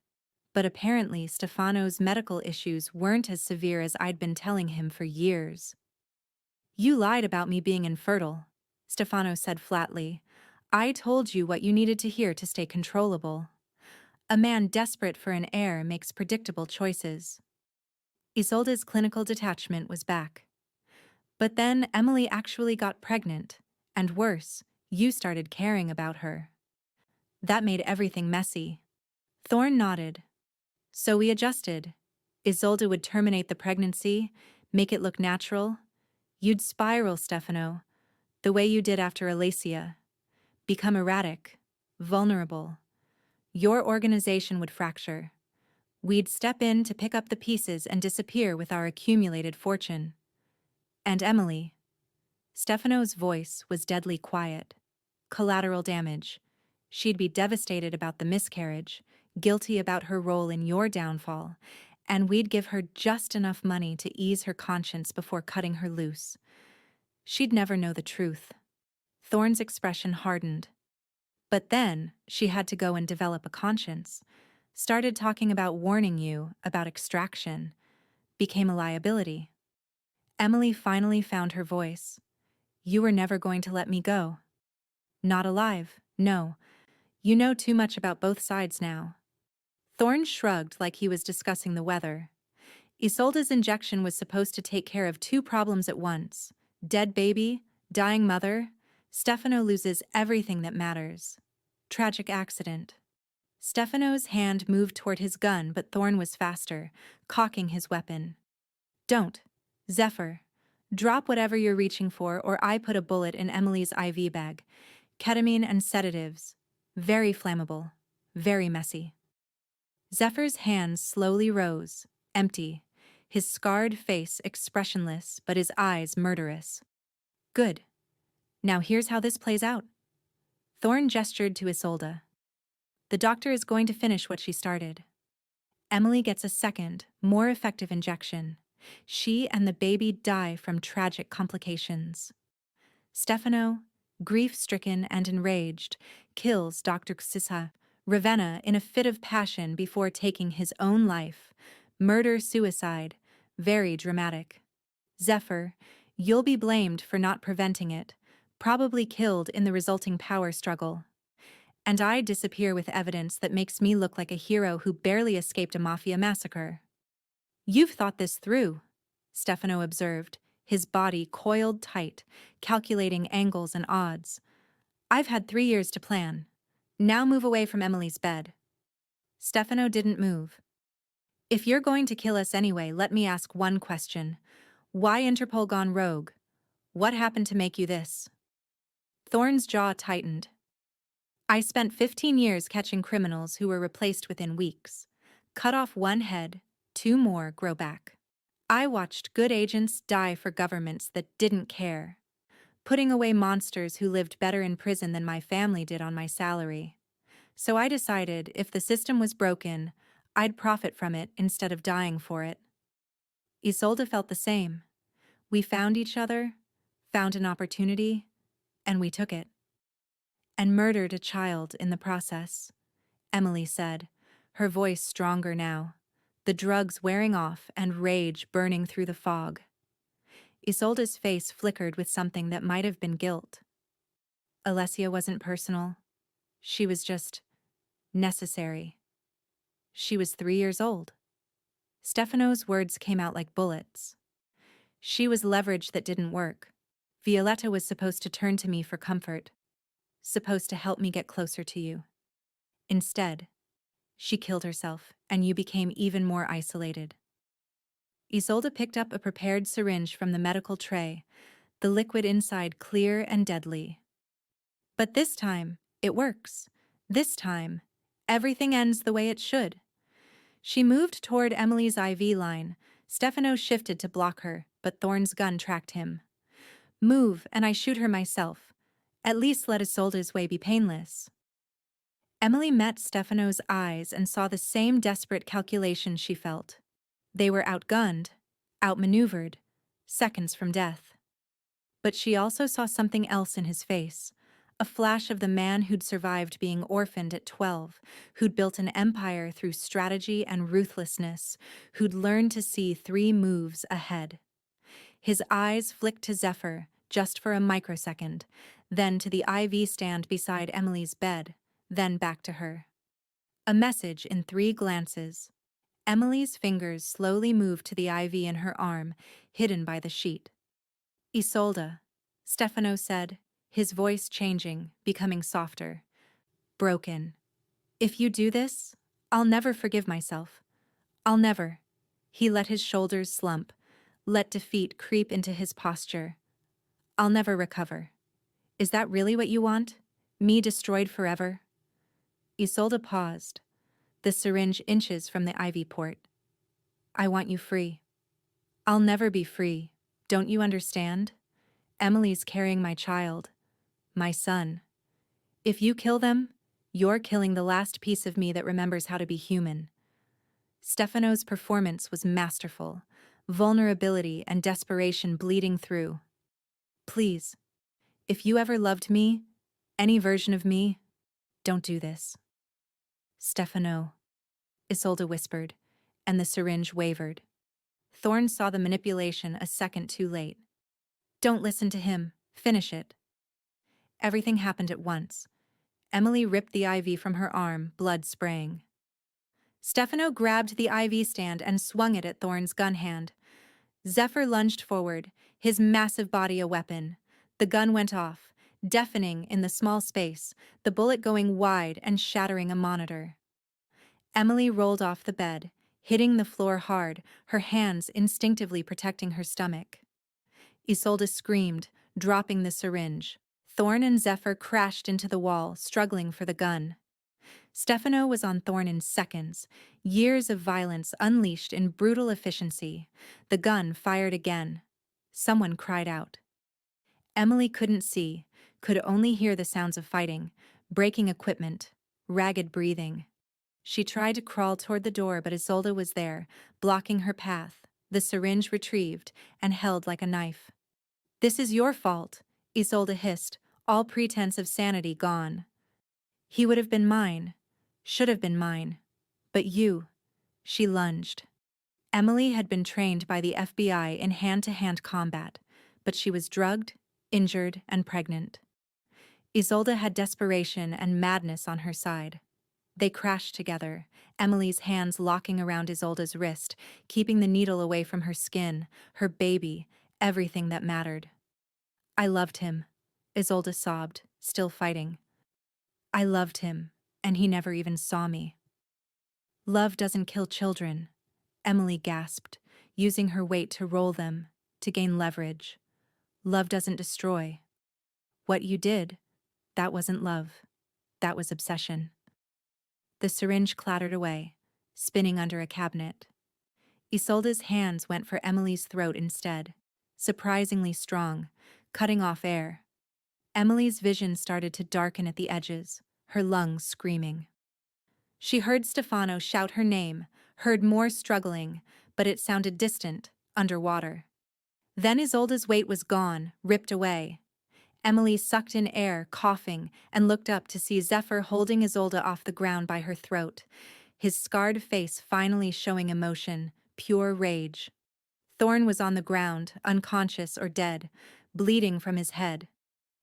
But apparently Stefano's medical issues weren't as severe as I'd been telling him for years. You lied about me being infertile, Stefano said flatly. I told you what you needed to hear to stay controllable. A man desperate for an heir makes predictable choices. Isolde's clinical detachment was back. But then Emily actually got pregnant, and worse, you started caring about her. That made everything messy. Thorne nodded. So we adjusted. Isolde would terminate the pregnancy, make it look natural. You'd spiral, Stefano, the way you did after Alacia. Become erratic, vulnerable. Your organization would fracture. We'd step in to pick up the pieces and disappear with our accumulated fortune. And Emily. Stefano's voice was deadly quiet. Collateral damage. She'd be devastated about the miscarriage. guilty about her role in your downfall, and we'd give her just enough money to ease her conscience before cutting her loose. She'd never know the truth. Thorne's expression hardened. But then, she had to go and develop a conscience. Started talking about warning you, about extraction. Became a liability. Emily finally found her voice. You were never going to let me go. Not alive, no. You know too much about both sides now. Thorne shrugged like he was discussing the weather. Isolde's injection was supposed to take care of two problems at once. Dead baby, dying mother. Stefano loses everything that matters. Tragic accident. Stefano's hand moved toward his gun, but Thorne was faster, cocking his weapon. Don't. Zephyr. Drop whatever you're reaching for, or I put a bullet in Emily's IV bag. Ketamine and sedatives. Very flammable. Very messy. Zephyr's hands slowly rose, empty, his scarred face expressionless but his eyes murderous. Good. Now here's how this plays out. Thorne gestured to Isolde. The doctor is going to finish what she started. Emily gets a second, more effective injection. She and the baby die from tragic complications. Stefano, grief-stricken and enraged, kills Dr. Xisa, Ravenna in a fit of passion before taking his own life. Murder-suicide, very dramatic. Zephyr, you'll be blamed for not preventing it, probably killed in the resulting power struggle. And I disappear with evidence that makes me look like a hero who barely escaped a Mafia massacre. You've thought this through, Stefano observed, his body coiled tight, calculating angles and odds. I've had 3 years to plan. Now move away from Emily's bed. Stefano didn't move. If you're going to kill us anyway, let me ask one question. Why Interpol gone rogue? What happened to make you this? Thorne's jaw tightened. I spent 15 years catching criminals who were replaced within weeks. Cut off one head, 2 more grow back. I watched good agents die for governments that didn't care, putting away monsters who lived better in prison than my family did on my salary. So I decided if the system was broken, I'd profit from it instead of dying for it. Isolde felt the same. We found each other, found an opportunity, and we took it. And murdered a child in the process, Emily said, her voice stronger now, the drugs wearing off and rage burning through the fog. Isolde's face flickered with something that might have been guilt. Alessia wasn't personal. She was just necessary. She was 3 years old. Stefano's words came out like bullets. She was leverage that didn't work. Violetta was supposed to turn to me for comfort, supposed to help me get closer to you. Instead, she killed herself, and you became even more isolated. Isolde picked up a prepared syringe from the medical tray, the liquid inside clear and deadly. But this time, it works. This time, everything ends the way it should. She moved toward Emily's IV line. Stefano shifted to block her, but Thorne's gun tracked him. Move, and I shoot her myself. At least let Isolde's way be painless. Emily met Stefano's eyes and saw the same desperate calculation she felt. They were outgunned, outmaneuvered, seconds from death. But she also saw something else in his face, a flash of the man who'd survived being orphaned at 12, who'd built an empire through strategy and ruthlessness, who'd learned to see 3 moves ahead. His eyes flicked to Zephyr, just for a microsecond, then to the IV stand beside Emily's bed, then back to her. A message in 3 glances. Emily's fingers slowly moved to the IV in her arm, hidden by the sheet. Isolde, Stefano said, his voice changing, becoming softer. Broken. If you do this, I'll never forgive myself. I'll never. He let his shoulders slump, let defeat creep into his posture. I'll never recover. Is that really what you want? Me destroyed forever? Isolde paused, the syringe inches from the IV port. I want you free. I'll never be free. Don't you understand? Emily's carrying my child, my son. If you kill them, You're killing the last piece of me that remembers how to be human. Stefano's performance was masterful, vulnerability and desperation bleeding through. Please, if you ever loved me, any version of me, don't do this. Stefano, Isolde whispered, and the syringe wavered. Thorne saw the manipulation a second too late. Don't listen to him. Finish it. Everything happened at once. Emily ripped the IV from her arm, blood spraying. Stefano grabbed the IV stand and swung it at Thorne's gun hand. Zephyr lunged forward, his massive body a weapon. The gun went off, deafening in the small space, the bullet going wide and shattering a monitor. Emily rolled off the bed, hitting the floor hard, her hands instinctively protecting her stomach. Isolde screamed, dropping the syringe. Thorne and Zephyr crashed into the wall, struggling for the gun. Stefano was on Thorne in seconds, years of violence unleashed in brutal efficiency. The gun fired again. Someone cried out. Emily couldn't see, could only hear the sounds of fighting, breaking equipment, ragged breathing. She tried to crawl toward the door, but Isolde was there, blocking her path, the syringe retrieved and held like a knife. This is your fault, Isolde hissed, all pretense of sanity gone. He would have been mine, should have been mine. But you, she lunged. Emily had been trained by the FBI in hand-to-hand combat, but she was drugged, injured, and pregnant. Isolde had desperation and madness on her side. They crashed together, Emily's hands locking around Isolde's wrist, keeping the needle away from her skin, her baby, everything that mattered. I loved him, Isolde sobbed, still fighting. I loved him, and he never even saw me. Love doesn't kill children, Emily gasped, using her weight to roll them, to gain leverage. Love doesn't destroy. What you did, that wasn't love. That was obsession. The syringe clattered away, spinning under a cabinet. Isolde's hands went for Emily's throat instead, surprisingly strong, cutting off air. Emily's vision started to darken at the edges, her lungs screaming. She heard Stefano shout her name, heard more struggling, but it sounded distant, underwater. Then Isolde's weight was gone, ripped away. Emily sucked in air, coughing, and looked up to see Zephyr holding Isolde off the ground by her throat, his scarred face finally showing emotion, pure rage. Thorne was on the ground, unconscious or dead, bleeding from his head.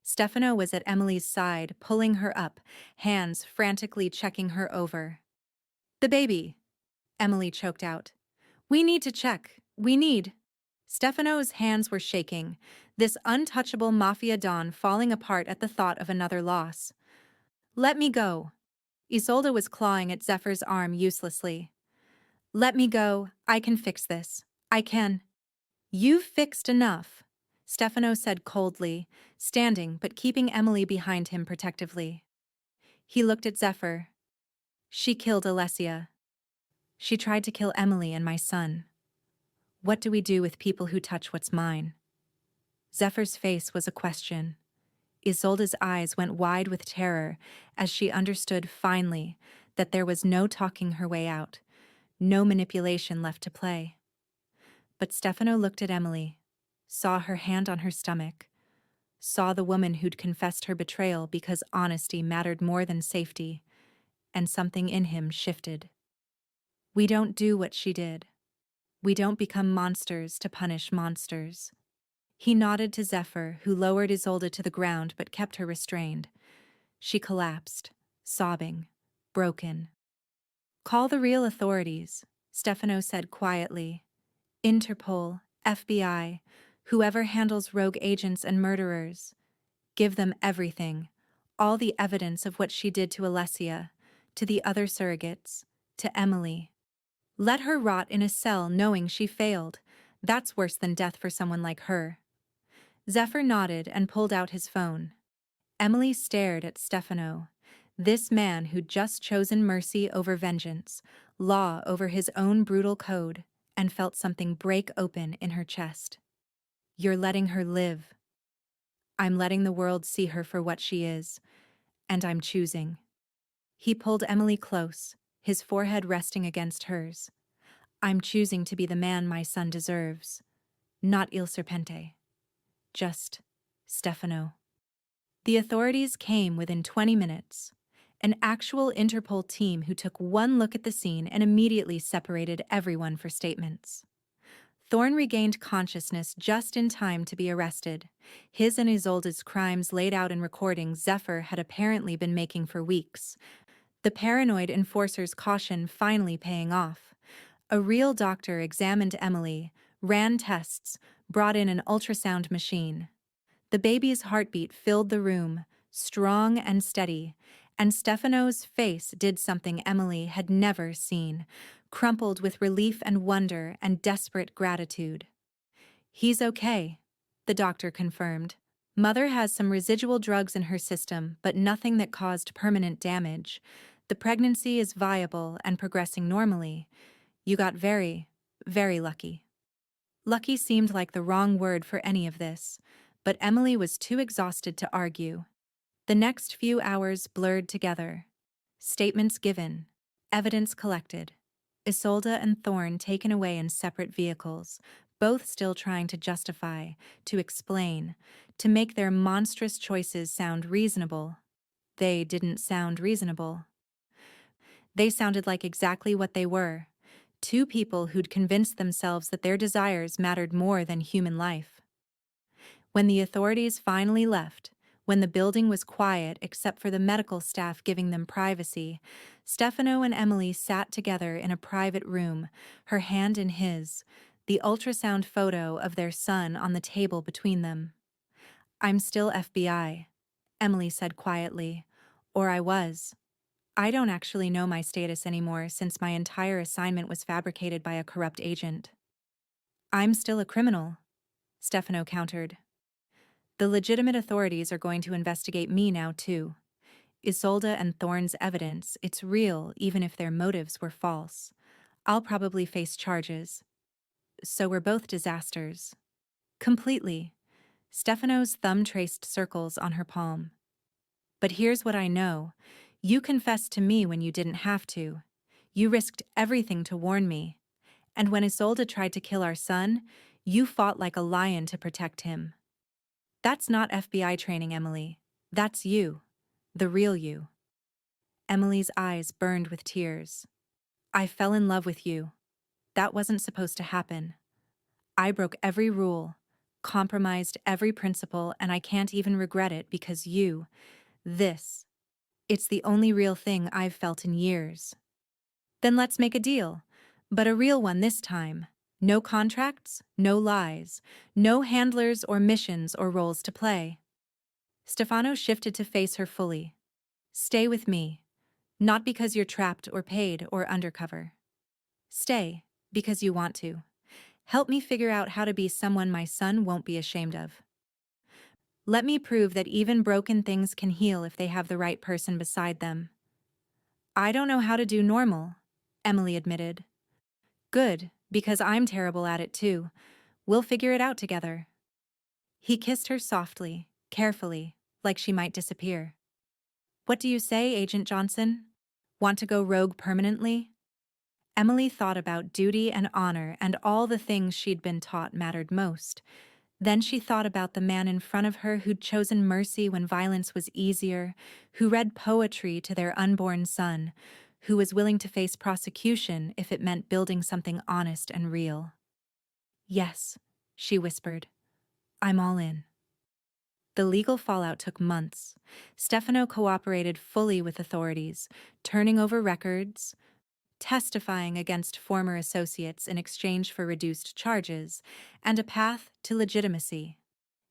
Stefano was at Emily's side, pulling her up, hands frantically checking her over. The baby, Emily choked out. We need to check. We need. Stefano's hands were shaking, this untouchable Mafia Don falling apart at the thought of another loss. Let me go. Isolde was clawing at Zephyr's arm uselessly. Let me go. I can fix this. I can. You've fixed enough, Stefano said coldly, standing but keeping Emily behind him protectively. He looked at Zephyr. She killed Alessia. She tried to kill Emily and my son. What do we do with people who touch what's mine? Zephyr's face was a question. Isolde's eyes went wide with terror as she understood finally that there was no talking her way out, no manipulation left to play. But Stefano looked at Emily, saw her hand on her stomach, saw the woman who'd confessed her betrayal because honesty mattered more than safety, and something in him shifted. We don't do what she did. We don't become monsters to punish monsters. He nodded to Zephyr, who lowered Isolde to the ground but kept her restrained. She collapsed, sobbing, broken. Call the real authorities, Stefano said quietly. Interpol, FBI, whoever handles rogue agents and murderers. Give them everything, all the evidence of what she did to Alessia, to the other surrogates, to Emily. Let her rot in a cell knowing she failed. That's worse than death for someone like her. Zephyr nodded and pulled out his phone. Emily stared at Stefano, this man who'd just chosen mercy over vengeance, law over his own brutal code, and felt something break open in her chest. You're letting her live. I'm letting the world see her for what she is, and I'm choosing. He pulled Emily close, his forehead resting against hers. I'm choosing to be the man my son deserves. Not Il Serpente. Just Stefano. The authorities came within 20 minutes. An actual Interpol team who took one look at the scene and immediately separated everyone for statements. Thorne regained consciousness just in time to be arrested. His and Isolde's crimes laid out in recordings Zephyr had apparently been making for weeks. The paranoid enforcer's caution finally paying off. A real doctor examined Emily, ran tests, brought in an ultrasound machine. The baby's heartbeat filled the room, strong and steady, and Stefano's face did something Emily had never seen, crumpled with relief and wonder and desperate gratitude. He's okay, the doctor confirmed. Mother has some residual drugs in her system, but nothing that caused permanent damage. The pregnancy is viable and progressing normally. You got very, very lucky. Lucky seemed like the wrong word for any of this, but Emily was too exhausted to argue. The next few hours blurred together. Statements given, evidence collected, Isolde and Thorne taken away in separate vehicles, both still trying to justify, to explain, to make their monstrous choices sound reasonable. They didn't sound reasonable. They sounded like exactly what they were. Two people who'd convinced themselves that their desires mattered more than human life. When the authorities finally left, when the building was quiet except for the medical staff giving them privacy, Stefano and Emily sat together in a private room, her hand in his, the ultrasound photo of their son on the table between them. I'm still FBI, Emily said quietly. Or I was. I don't actually know my status anymore since my entire assignment was fabricated by a corrupt agent. I'm still a criminal, Stefano countered. The legitimate authorities are going to investigate me now, too. Isolde and Thorne's evidence, it's real even if their motives were false. I'll probably face charges. So we're both disasters. Completely. Stefano's thumb traced circles on her palm. But here's what I know. You confessed to me when you didn't have to. You risked everything to warn me. And when Isolde tried to kill our son, you fought like a lion to protect him. That's not FBI training, Emily. That's you. The real you. Emily's eyes burned with tears. I fell in love with you. That wasn't supposed to happen. I broke every rule, compromised every principle, and I can't even regret it because it's the only real thing I've felt in years. Then let's make a deal. But a real one this time. No contracts, no lies, no handlers or missions or roles to play. Stefano shifted to face her fully. Stay with me. Not because you're trapped or paid or undercover. Stay, because you want to. Help me figure out how to be someone my son won't be ashamed of. Let me prove that even broken things can heal if they have the right person beside them. I don't know how to do normal, Emily admitted. Good, because I'm terrible at it too. We'll figure it out together. He kissed her softly, carefully, like she might disappear. What do you say, Agent Johnson? Want to go rogue permanently? Emily thought about duty and honor and all the things she'd been taught mattered most. Then she thought about the man in front of her who'd chosen mercy when violence was easier, who read poetry to their unborn son, who was willing to face prosecution if it meant building something honest and real. Yes, she whispered. I'm all in. The legal fallout took months. Stefano cooperated fully with authorities, turning over records, testifying against former associates in exchange for reduced charges, and a path to legitimacy.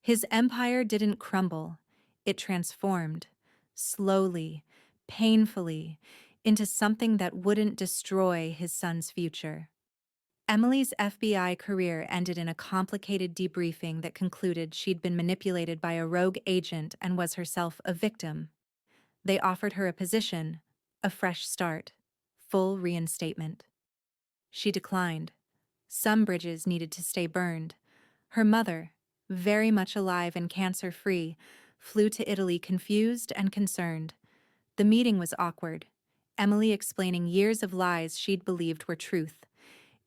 His empire didn't crumble, it transformed, slowly, painfully, into something that wouldn't destroy his son's future. Emily's FBI career ended in a complicated debriefing that concluded she'd been manipulated by a rogue agent and was herself a victim. They offered her a position, a fresh start, full reinstatement. She declined. Some bridges needed to stay burned. Her mother, very much alive and cancer-free, flew to Italy confused and concerned. The meeting was awkward. Emily explaining years of lies she'd believed were truth,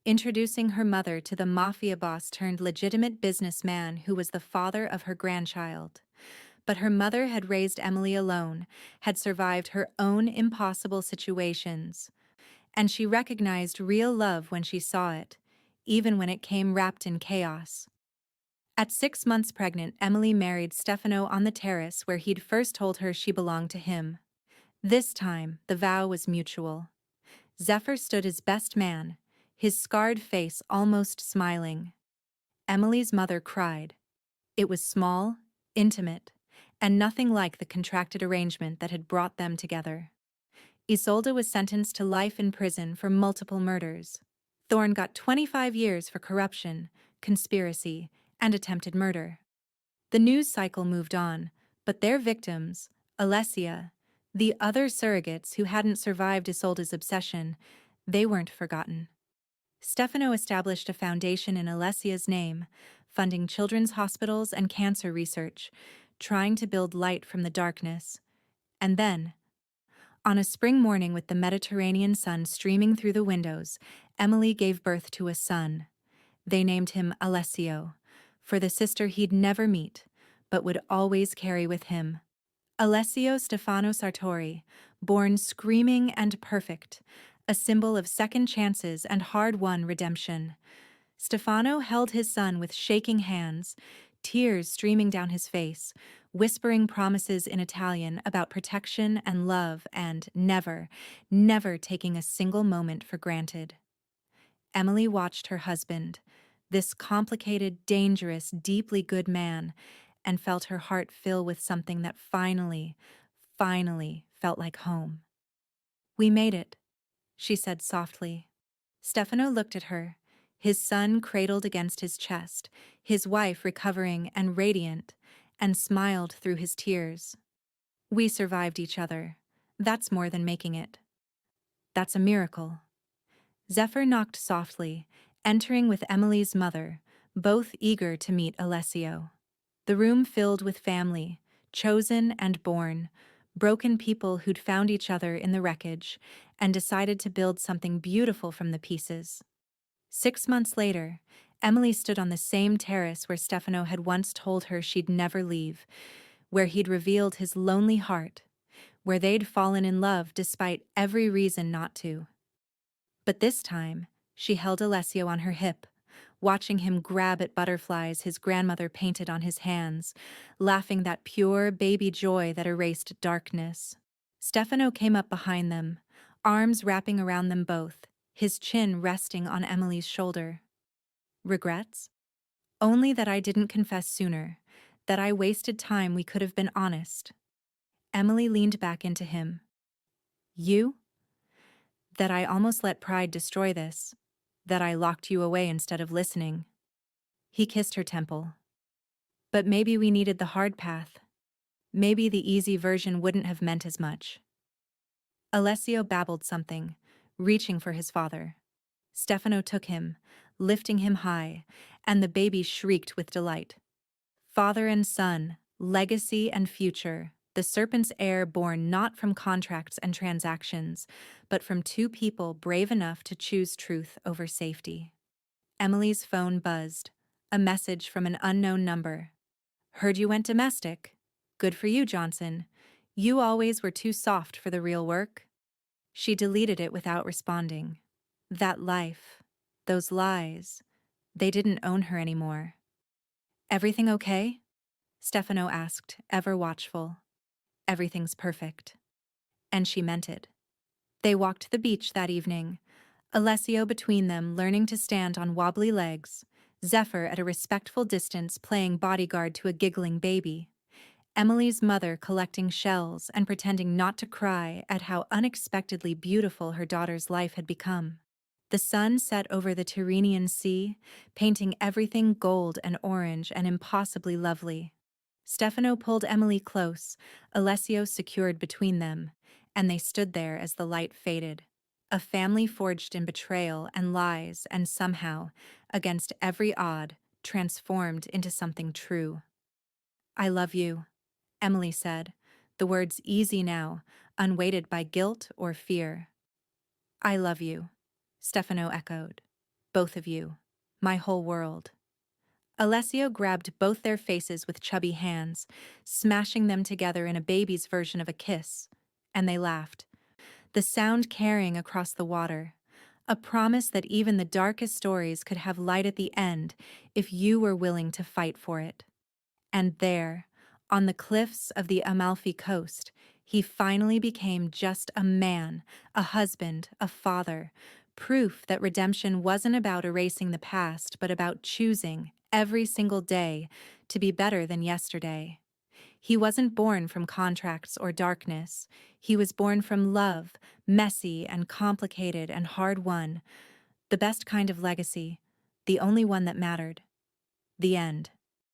introducing her mother to the mafia boss turned legitimate businessman who was the father of her grandchild. But her mother had raised Emily alone, had survived her own impossible situations, and she recognized real love when she saw it, even when it came wrapped in chaos. At 6 months pregnant, Emily married Stefano on the terrace where he'd first told her she belonged to him. This time, the vow was mutual. Zephyr stood as best man, his scarred face almost smiling. Emily's mother cried. It was small, intimate, and nothing like the contracted arrangement that had brought them together. Isolde was sentenced to life in prison for multiple murders. Thorne got 25 years for corruption, conspiracy, and attempted murder. The news cycle moved on, but their victims, Alessia, the other surrogates who hadn't survived Isolde's obsession, they weren't forgotten. Stefano established a foundation in Alessia's name, funding children's hospitals and cancer research, trying to build light from the darkness. And then, on a spring morning with the Mediterranean sun streaming through the windows, Emily gave birth to a son. They named him Alessio, for the sister he'd never meet, but would always carry with him. Alessio Stefano Sartori, born screaming and perfect, a symbol of second chances and hard-won redemption. Stefano held his son with shaking hands, tears streaming down his face, whispering promises in Italian about protection and love and never, never taking a single moment for granted. Emily watched her husband, this complicated, dangerous, deeply good man, and felt her heart fill with something that finally felt like home. "We made it," she said softly. Stefano looked at her, his son cradled against his chest, his wife recovering and radiant, and smiled through his tears. "We survived each other. That's more than making it. That's a miracle." Zephyr knocked softly, entering with Emily's mother, both eager to meet Alessio. The room filled with family, chosen and born, broken people who'd found each other in the wreckage and decided to build something beautiful from the pieces. 6 months later, Emily stood on the same terrace where Stefano had once told her she'd never leave, where he'd revealed his lonely heart, where they'd fallen in love despite every reason not to. But this time, she held Alessio on her hip, watching him grab at butterflies his grandmother painted on his hands, laughing that pure baby joy that erased darkness. Stefano came up behind them, arms wrapping around them both, his chin resting on Emily's shoulder. "Regrets? Only that I didn't confess sooner, that I wasted time we could have been honest." Emily leaned back into him. "You? That I almost let pride destroy this, that I locked you away instead of listening." He kissed her temple. "But maybe we needed the hard path. Maybe the easy version wouldn't have meant as much." Alessio babbled something, reaching for his father. Stefano took him, lifting him high, and the baby shrieked with delight. Father and son, legacy and future, the serpent's heir born not from contracts and transactions, but from two people brave enough to choose truth over safety. Emily's phone buzzed, a message from an unknown number. "Heard you went domestic. Good for you, Johnson. You always were too soft for the real work." She deleted it without responding. That life, those lies, they didn't own her anymore. "Everything okay?" Stefano asked, ever watchful. "Everything's perfect." And she meant it. They walked the beach that evening, Alessio between them learning to stand on wobbly legs, Zephyr at a respectful distance playing bodyguard to a giggling baby, Emily's mother collecting shells and pretending not to cry at how unexpectedly beautiful her daughter's life had become. The sun set over the Tyrrhenian Sea, painting everything gold and orange and impossibly lovely. Stefano pulled Emily close, Alessio secured between them, and they stood there as the light faded. A family forged in betrayal and lies and somehow, against every odd, transformed into something true. "I love you," Emily said, the words easy now, unweighted by guilt or fear. I love you, Stefano echoed. Both of you. My whole world. Alessio grabbed both their faces with chubby hands, smashing them together in a baby's version of a kiss, and they laughed, the sound carrying across the water, a promise that even the darkest stories could have light at the end if you were willing to fight for it. And there, on the cliffs of the Amalfi Coast, he finally became just a man, a husband, a father, proof that redemption wasn't about erasing the past, but about choosing, every single day, to be better than yesterday. He wasn't born from contracts or darkness. He was born from love, messy and complicated and hard-won, the best kind of legacy, the only one that mattered. The end.